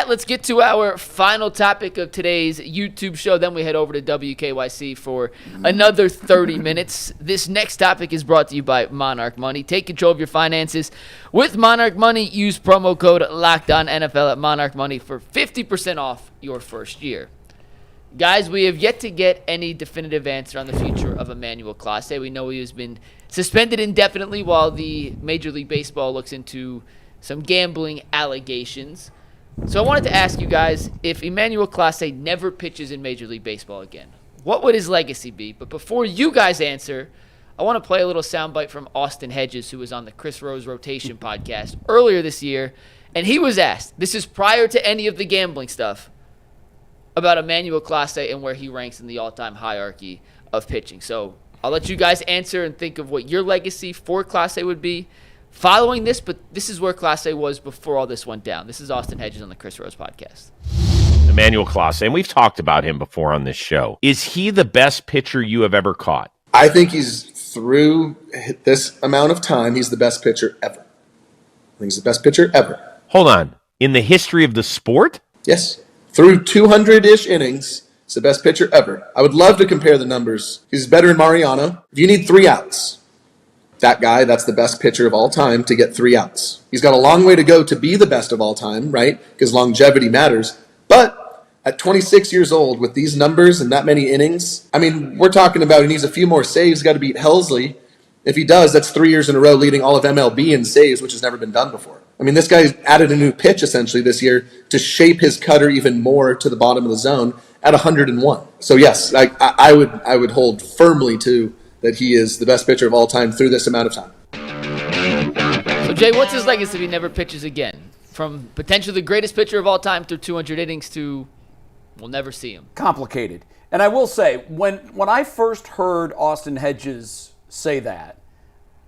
that, let's get to our final topic of today's YouTube show. Then we head over to WKYC for another 30 minutes. This next topic is brought to you by Monarch Money. Take control of your finances with Monarch Money. Use promo code LOCKEDONNFL at Monarch Money for 50% off your first year. Guys, we have yet to get any definitive answer on the future of Emmanuel Clase. We know he has been suspended indefinitely while the Major League Baseball looks into some gambling allegations. So I wanted to ask you guys, if Emmanuel Clase never pitches in Major League Baseball again, what would his legacy be? But before you guys answer, I want to play a little soundbite from Austin Hedges, who was on the Chris Rose Rotation podcast earlier this year, and he was asked, this is prior to any of the gambling stuff, about Emmanuel Clase and where he ranks in the all-time hierarchy of pitching. So I'll let you guys answer and think of what your legacy for Clase would be following this, but this is where Clase was before all this went down. This is Austin Hedges on the Chris Rose podcast. Emmanuel Clase, and we've talked about him before on this show. Is he the best pitcher you have ever caught? I think he's, through this amount of time, he's the best pitcher ever. I think he's the best pitcher ever. Hold on. In the history of the sport? Yes. Through 200-ish innings, he's the best pitcher ever. I would love to compare the numbers. He's better than Mariano. If you need 3 outs, that guy, that's the best pitcher of all time to get 3 outs. He's got a long way to go to be the best of all time, right? Because longevity matters. But at 26 years old, with these numbers and that many innings, I mean, we're talking about he needs a few more saves, got to beat Helsley. If he does, that's 3 years in a row leading all of MLB in saves, which has never been done before. I mean, this guy added a new pitch essentially this year to shape his cutter even more to the bottom of the zone at 101. So yes, I would hold firmly to that he is the best pitcher of all time through this amount of time. So Jay, what's his legacy if he never pitches again? From potentially the greatest pitcher of all time through 200 innings to we'll never see him. Complicated. And I will say, when I first heard Austin Hedges say that,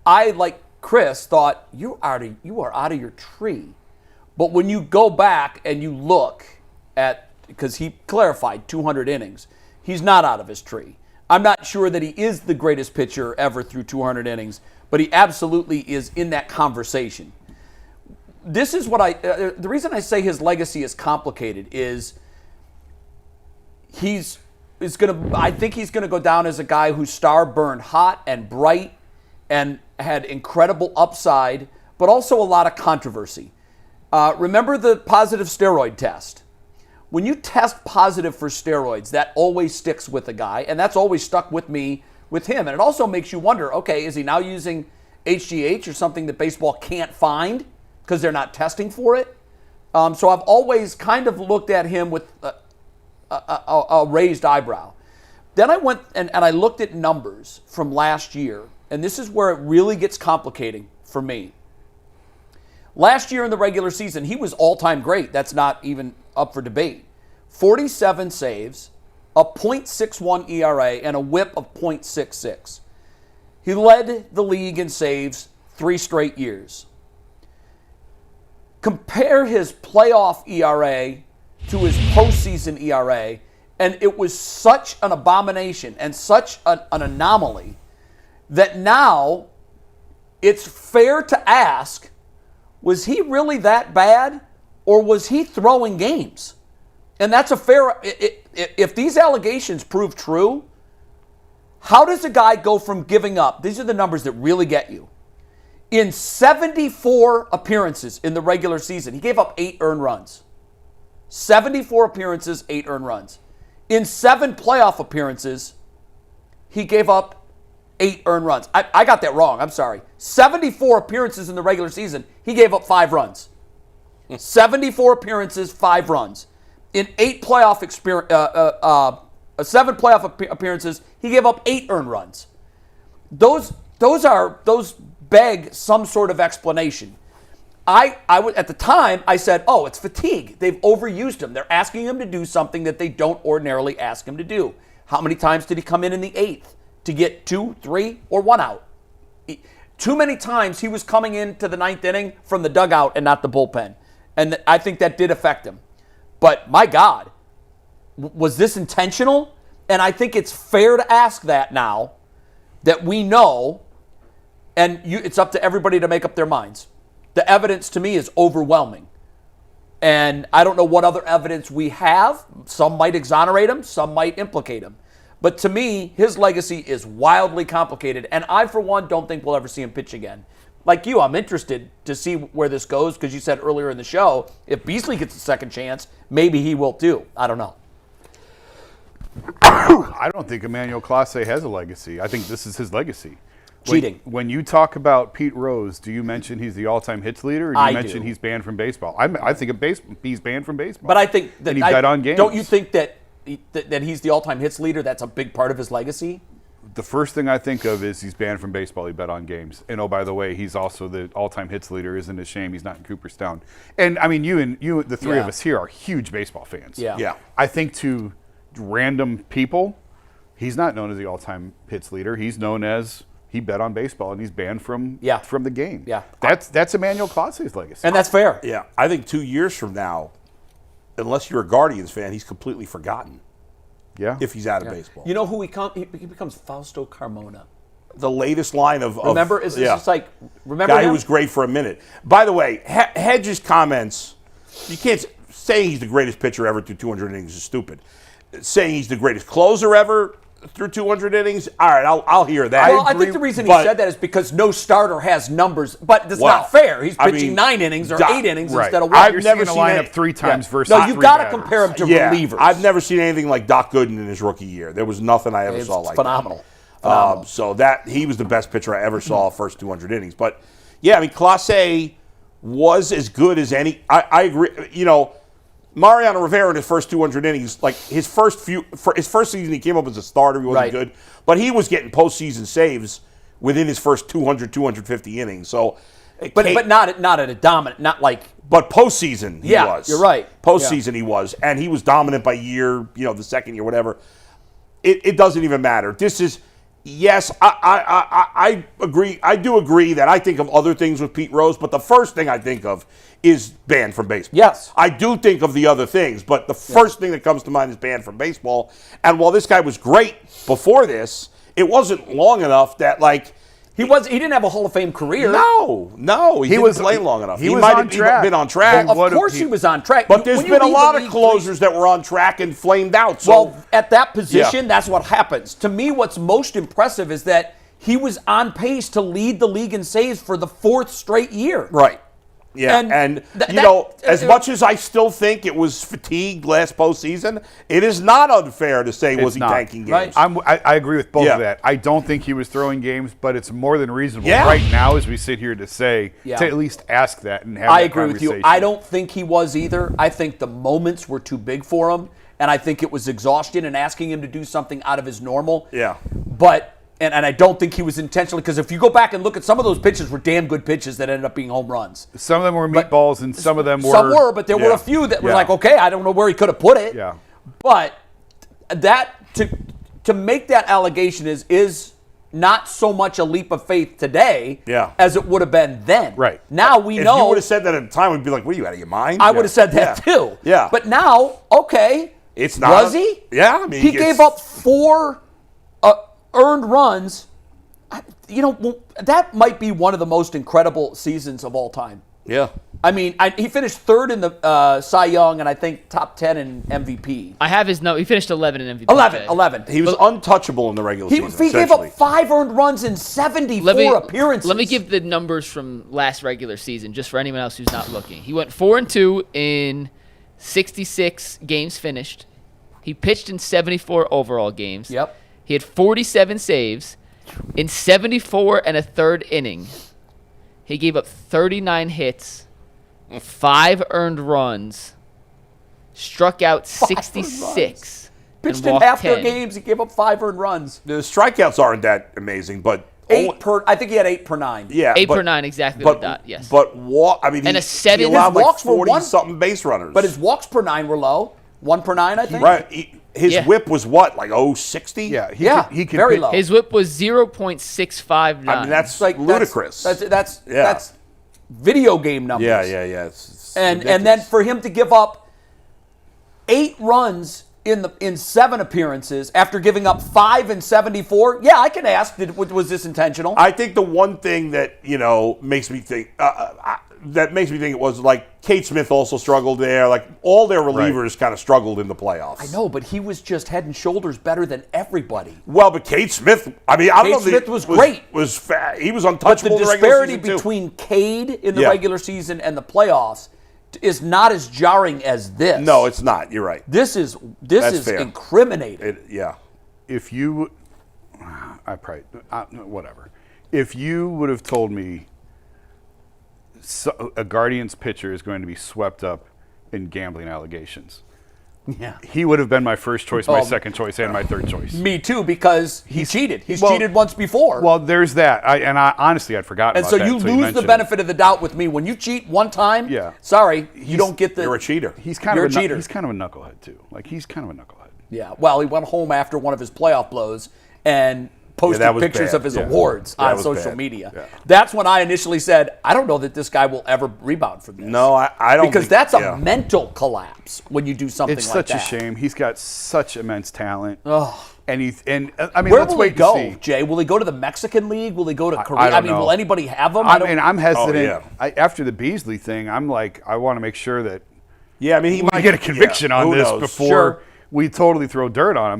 I, like Chris, thought you are out of your tree. But when you go back and you look at, because he clarified 200 innings, he's not out of his tree. I'm not sure that he is the greatest pitcher ever through 200 innings, but he absolutely is in that conversation. This is what the reason I say his legacy is complicated is I think he's going to go down as a guy whose star burned hot and bright and had incredible upside, but also a lot of controversy. Remember the positive steroid test? When you test positive for steroids, that always sticks with a guy, and that's always stuck with me with him. And it also makes you wonder, okay, is he now using HGH or something that baseball can't find because they're not testing for it? So I've always kind of looked at him with a raised eyebrow. Then I went and I looked at numbers from last year, and this is where it really gets complicating for me. Last year in the regular season, he was all-time great. That's not even up for debate. 47 saves, a .61 ERA, and a whip of .66. He led the league in saves 3 straight years. Compare his playoff ERA to his postseason ERA, and it was such an abomination and such an anomaly that now it's fair to ask, was he really that bad, or was he throwing games? And that's a fair, if these allegations prove true, how does a guy go from giving up? These are the numbers that really get you. In 74 appearances in the regular season, he gave up 8 earned runs. 74 appearances, 8 earned runs. In 7 playoff appearances, he gave up 8 earned runs. I got that wrong. I'm sorry. 74 appearances in the regular season, he gave up 5 runs. 74 appearances, 5 runs. In 7 playoff appearances, he gave up 8 earned runs. Those beg some sort of explanation. I would, at the time, I said, oh, it's fatigue. They've overused him. They're asking him to do something that they don't ordinarily ask him to do. How many times did he come in the 8th to get 2, 3, or 1 out? Too many times he was coming into the 9th inning from the dugout and not the bullpen. And I think that did affect him. But my God, was this intentional? And I think it's fair to ask that now that we know, and it's up to everybody to make up their minds. The evidence to me is overwhelming. And I don't know what other evidence we have. Some might exonerate him, some might implicate him. But to me, his legacy is wildly complicated, and I, for one, don't think we'll ever see him pitch again. Like you, I'm interested to see where this goes, because you said earlier in the show, if Beasley gets a second chance, maybe he will too. I don't know. I don't think Emmanuel Clase has a legacy. I think this is his legacy. Cheating. When you talk about Pete Rose, do you mention he's the all-time hits leader, or do you mention he's banned from baseball? I think he's banned from baseball. But I think that and he bet on games. Don't you think that he's the all-time hits leader? That's a big part of his legacy. The first thing I think of is he's banned from baseball. He bet on games. And, oh, by the way, he's also the all-time hits leader. Isn't it a shame he's not in Cooperstown? And, I mean, you, the three of us here are huge baseball fans. Yeah. I think to random people, he's not known as the all-time hits leader. He's known as he bet on baseball, and he's banned from the game. Yeah. That's Emmanuel Clase's legacy. And that's fair. Yeah. I think 2 years from now, unless you're a Guardians fan, he's completely forgotten. Yeah. If he's out of baseball. You know who he becomes? Fausto Carmona. The latest line of remember, is just like, remember guy him? who was great for a minute. By the way, Hedges' comments, you can't say he's the greatest pitcher ever through 200 innings is stupid. Saying he's the greatest closer ever through 200 innings, all right, I'll hear that. Well, I think the reason he said that is because no starter has numbers, but that's not fair. He's pitching 9 innings or 8 innings instead of 1. I've never seen a lineup 3 times versus No, you've three got to batters. compare him to relievers. I've never seen anything like Doc Gooden in his rookie year. There was nothing I ever saw like phenomenal. that. So that he was the best pitcher I ever saw first 200 innings. But yeah, I mean, Clase was as good as any. I agree. You know, Mariano Rivera in his first 200 innings, like his first season, he came up as a starter. He wasn't good, but he was getting postseason saves within his first 200, 250 innings. So, but not at a dominant, not like. But postseason, he was. You're right. Postseason, he was, and he was dominant by year. You know, the second year, whatever. It doesn't even matter. This is. Yes, I agree. I do agree that I think of other things with Pete Rose, but the first thing I think of is banned from baseball. Yes. I do think of the other things, but the first thing that comes to mind is banned from baseball. And while this guy was great before this, it wasn't long enough that, like, he didn't have a Hall of Fame career. No, he didn't play long enough. He might have been on track. Well, of course he was on track. But there's been a lot of closers that were on track and flamed out. So. Well, at that position, that's what happens. To me, what's most impressive is that he was on pace to lead the league in saves for the 4th straight year. Right. Yeah, and you know, as much as I still think it was fatigue last postseason, it is not unfair to say was he tanking games. Right. I agree with both of that. I don't think he was throwing games, but it's more than reasonable right now as we sit here to say, to at least ask that and have that agree with you. I don't think he was either. I think the moments were too big for him, and I think it was exhaustion and asking him to do something out of his normal. Yeah. But... And I don't think he was intentionally, because if you go back and look at some of those pitches were damn good pitches that ended up being home runs. Some of them were meatballs and some of them were... Some were, but there were a few that were like, okay, I don't know where he could have put it. Yeah. But that, to make that allegation is not so much a leap of faith today as it would have been then. Right. Now we know... If you would have said that at the time, we'd be like, what are you, out of your mind? I would have said that too. Yeah. But now, okay. It's not... Was he? Yeah. I mean, he gave up 4... earned runs, you know, that might be one of the most incredible seasons of all time. Yeah. I mean, he finished 3rd in the Cy Young and I think top 10 in MVP. I have his note. He finished 11 in MVP. 11. He was untouchable in the regular season. He gave up 5 earned runs in 74 appearances. Let me give the numbers from last regular season, just for anyone else who's not looking. He went 4-2 in 66 games finished. He pitched in 74 overall games. Yep. He had 47 saves. In 74 and a third inning, he gave up 39 hits, 5 earned runs, struck out 66. Pitched in half their games. He gave up 5 earned runs. The strikeouts aren't that amazing, but... I think he had 8 per 9. Yeah. 8 per 9, exactly like that, yes. But I mean, and he allowed like 40-something base runners. But his walks per 9 were low. 1 per 9, I think. Right. His whip was what, like 060? Yeah, he could very low. His whip was 0.659. I mean, that's like ludicrous. That's video game numbers. Yeah. It's and then for him to give up 8 runs in 7 appearances after giving up 5 in 74, I can ask, was this intentional? I think the one thing that makes me think that makes me think it was like Kate Smith also struggled there. Like all their relievers kind of struggled in the playoffs. I know, but he was just head and shoulders better than everybody. Well, but Kate Smith, I mean, I don't know. Kate Smith was great. He was untouchable. But the in the disparity regular season between Cade in the regular season and the playoffs is not as jarring as this. No, it's not. You're right. This is fair. incriminating. If you, whatever. If you would have told me a Guardians pitcher is going to be swept up in gambling allegations, he would have been my first choice, my second choice, and my third choice. Me too, because he cheated. He's cheated once before. Well, there's that. Honestly, I'd forgotten and about so that. you lose the benefit of the doubt with me. When you cheat one time, sorry, you don't get the... You're a cheater. He's kind you're of a cheater. He's kind of a knucklehead, too. Like, he's kind of a knucklehead. Yeah, well, he went home after one of his playoff blows and posted pictures of his awards on social media. Yeah. That's when I initially said, I don't know that this guy will ever rebound from this. No, I don't. Because that's a mental collapse when you do something like that. It's such a shame. He's got such immense talent. Oh. And where will he go, Jay? Will he go to the Mexican League? Will he go to Korea? I mean, will anybody have him? I'm hesitant. After the Beasley thing, I'm like, I want to make sure that he might get a conviction on this before we totally throw dirt on him.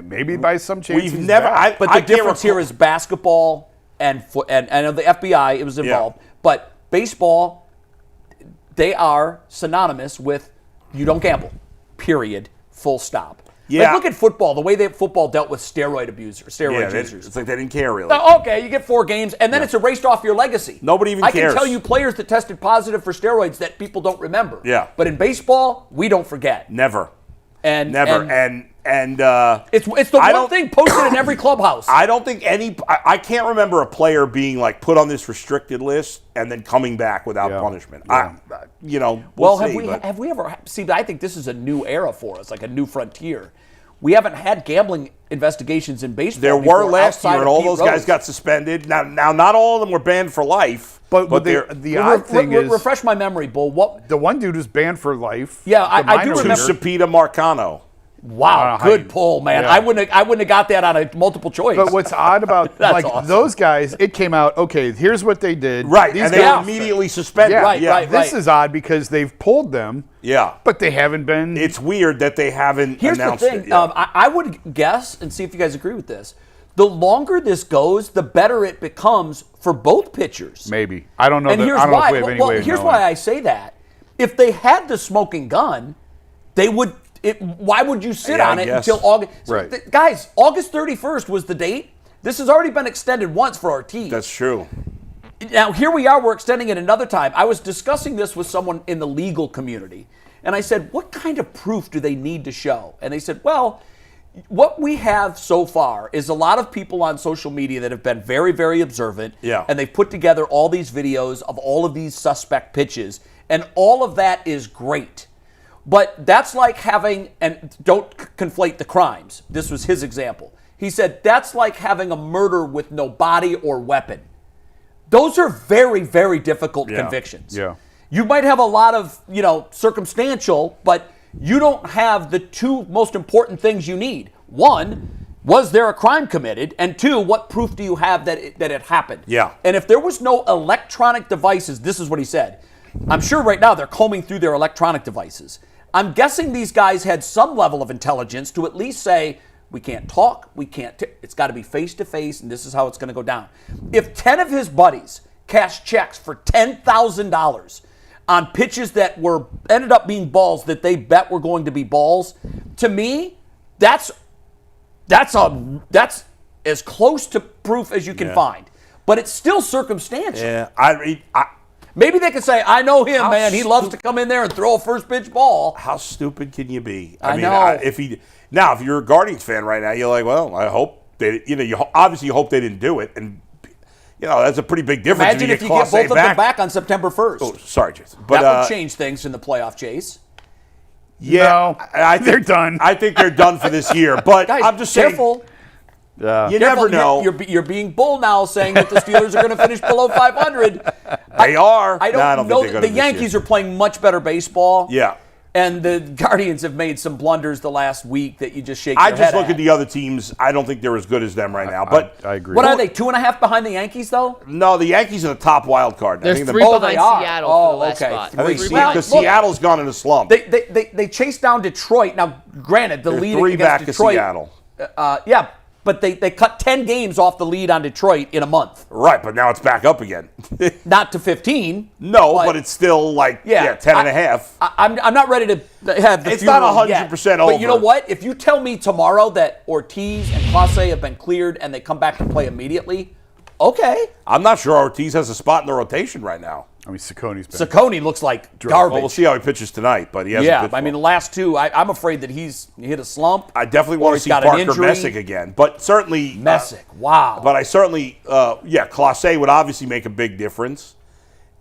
Maybe by some chance but the difference here is basketball and the FBI. It was involved, but baseball. They are synonymous with you don't gamble. Period. Full stop. Yeah. Like, look at football. The way that football dealt with steroid users. It's like they didn't care really. Okay, you get 4 games, and then it's erased off your legacy. Nobody even cares. I can tell you players that tested positive for steroids that people don't remember. Yeah. But in baseball, we don't forget. Never. And it's the one thing posted in every clubhouse. I don't think I can't remember a player being like put on this restricted list and then coming back without punishment. Yeah. Have we ever? See, I think this is a new era for us, like a new frontier. We haven't had gambling investigations in baseball. There were last year, and all those guys got suspended. Now, not all of them were banned for life. But the odd thing is, refresh my memory, Bull. What the one dude was banned for life? Yeah, I do remember. Tusapita Marcano. Wow, good pull, man. Yeah. I wouldn't have got that on a multiple choice. But what's odd about awesome. Those guys, it came out, okay, here's what they did. Right, and they were immediately suspended. Right. This is odd because they've pulled them. Yeah. But they haven't been. It's weird that they haven't announced the thing. it. Yeah. I would guess, and see if you guys agree with this, the longer this goes, the better it becomes for both pitchers. Maybe. I don't know. And here's why. Here's why I say that. If they had the smoking gun, they would. Why would you sit on it until August? Right. Guys, August 31st was the date. This has already been extended once for our team. That's true. Now, here we are. We're extending it another time. I was discussing this with someone in the legal community, and I said, what kind of proof do they need to show? And they said, well, what we have so far is a lot of people on social media that have been very, very observant, and they've put together all these videos of all of these suspect pitches, and all of that is great. But that's like having, and don't conflate the crimes. This was his example. He said, that's like having a murder with no body or weapon. Those are very, very difficult convictions. Yeah. You might have a lot of, circumstantial, but you don't have the 2 most important things you need. 1, was there a crime committed? And 2, what proof do you have that it happened? Yeah. And if there was no electronic devices, this is what he said. I'm sure right now they're combing through their electronic devices. I'm guessing these guys had some level of intelligence to at least say, we can't talk, it's got to be face-to-face, and this is how it's going to go down. If 10 of his buddies cashed checks for $10,000 on pitches that ended up being balls that they bet were going to be balls, to me, that's as close to proof as you can find. But it's still circumstantial. Yeah, maybe they could say, I know him, man. He loves to come in there and throw a first pitch ball. How stupid can you be? I know. If you're a Guardians fan right now, you're like, well, I hope they, you obviously hope they didn't do it, and that's a pretty big difference. Imagine if you get both of them back on September 1st. Oh, sorry, Jason. But that would change things in the playoff chase. Yeah, I think they're done. I think they're done for this year. But guys, I'm just careful. saying. You never know. You're being bull now, saying that the Steelers are going to finish below 500. They are. I don't know. The Yankees are playing much better baseball. Yeah. And the Guardians have made some blunders the last week that you just shake your I head just look at the other teams. I don't think they're as good as them right now. But I agree. What are they, 2.5 behind the Yankees, though? no, the Yankees are the top wild card. They're I think three Oh, behind they are. Seattle Oh, for the last okay. spot. I think Three because behind. Seattle's gone in a slump. They chased down Detroit. Now, granted, the They're lead 3 against back of Detroit. Seattle. Yeah, but they cut 10 games off the lead on Detroit in a month. Right, but now it's back up again. Not to 15. No, but it's still like 10 and a half. I'm not ready to have the It's not funeral 100% yet. over. But you know what? If you tell me tomorrow that Ortiz and Clase have been cleared and they come back to play immediately, okay. I'm not sure Ortiz has a spot in the rotation right now. I mean, Sacconi's been. Sacconi looks like garbage. Well, we'll see how he pitches tonight, but he hasn't Yeah, pitched I mean, the well. last two, I'm afraid that he's hit a slump. I definitely or want to he's see got an Parker injury. Messick again, but certainly Messick, wow. But I certainly, Clase would obviously make a big difference.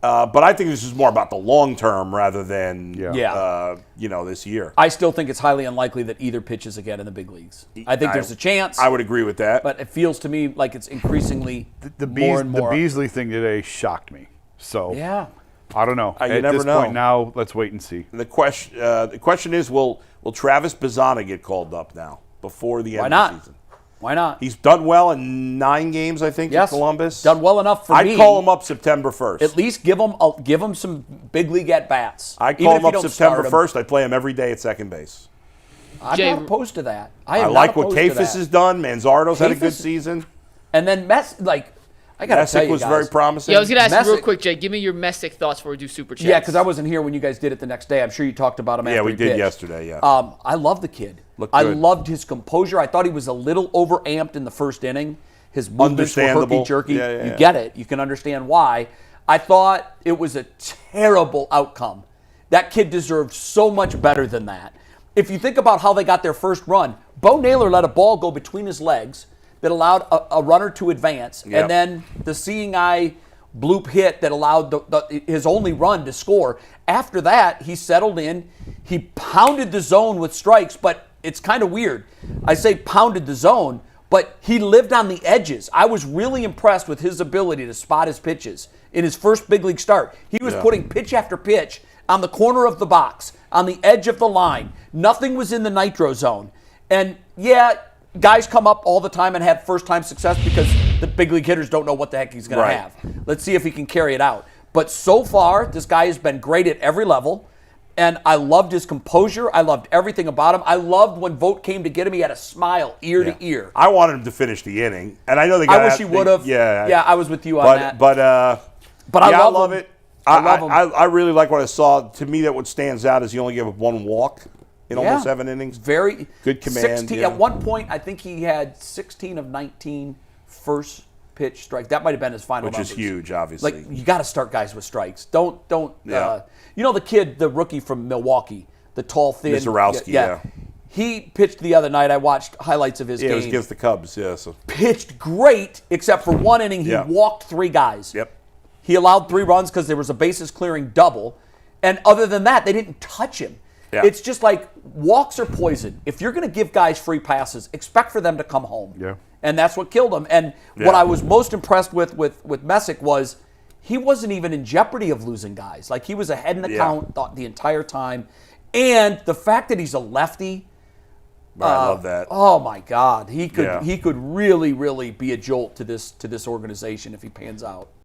But I think this is more about the long term rather than this year. I still think it's highly unlikely that either pitches again in the big leagues. I think there's a chance. I would agree with that. But it feels to me like it's increasingly the more and more. The Beasley thing today shocked me. So Yeah. I don't know. You At never this know. point now, let's wait and see. The question is, will Travis Bazzana get called up now before the end Why of not? the season? Why not? He's done well in 9 games, I think, in Columbus. Done well enough for me. I'd call him up September 1st. At least give him some big league at bats. I'd call him up September 1st. I'd play him every day at second base. I'm Jay, not opposed to that. I am like not what opposed to Kafis that. has done. Manzardo's had a good Kafis- season. And then I got to tell Messick you was guys. very promising. Yeah, I was going to ask you real Messick- quick, Jay. Give me your Messick thoughts before we do Super Chats. Yeah, because I wasn't here when you guys did it the next day. I'm sure you talked about him after Yeah, we he did pitched. yesterday, yeah. I love the kid. Looked I good. loved his composure. I thought he was a little overamped in the first inning. His movements were Understandable. herky-jerky. Yeah. You get it. You can understand why. I thought it was a terrible outcome. That kid deserved so much better than that. If you think about how they got their first run, Bo Naylor let a ball go between his legs that allowed a runner to advance, Yep. and then the seeing eye bloop hit that allowed his only run to score. After that, he settled in. He pounded the zone with strikes, but it's kind of weird. I say pounded the zone, but he lived on the edges. I was really impressed with his ability to spot his pitches in his first big league start. He was putting pitch after pitch on the corner of the box, on the edge of the line. Nothing was in the nitro zone. And guys come up all the time and have first-time success because the big league hitters don't know what the heck he's going to have. Let's see if he can carry it out. But so far, this guy has been great at every level, and I loved his composure. I loved everything about him. I loved when Vogt came to get him. He had a smile ear to ear. I wanted him to finish the inning, and I know the guy. I wish he would have. Yeah, I was with you on that. But I love him. it. I love him. I really like what I saw. To me, that what stands out is he only gave up 1 walk in almost 7 innings. Very good command. 16, At one point, I think he had 16 of 19 first pitch strike. That might have been his final Which is numbers. huge, obviously. Like, you got to start guys with strikes. Don't. The kid, the rookie from Milwaukee, the tall, thin. Mizorowski, yeah. He pitched the other night. I watched highlights of his Yeah, game. it was against the Cubs, yeah. So. Pitched great, except for 1 inning. He walked 3 guys. Yep. He allowed 3 runs because there was a bases clearing double. And other than that, they didn't touch him. Yeah. It's just like walks are poison. If you're going to give guys free passes, expect for them to come home. Yeah. And that's what killed him. And what I was most impressed with Messick was he wasn't even in jeopardy of losing guys. Like, he was ahead in the count the entire time. And the fact that he's a lefty, I love that. oh my God, he could really, really be a jolt to this organization if he pans out.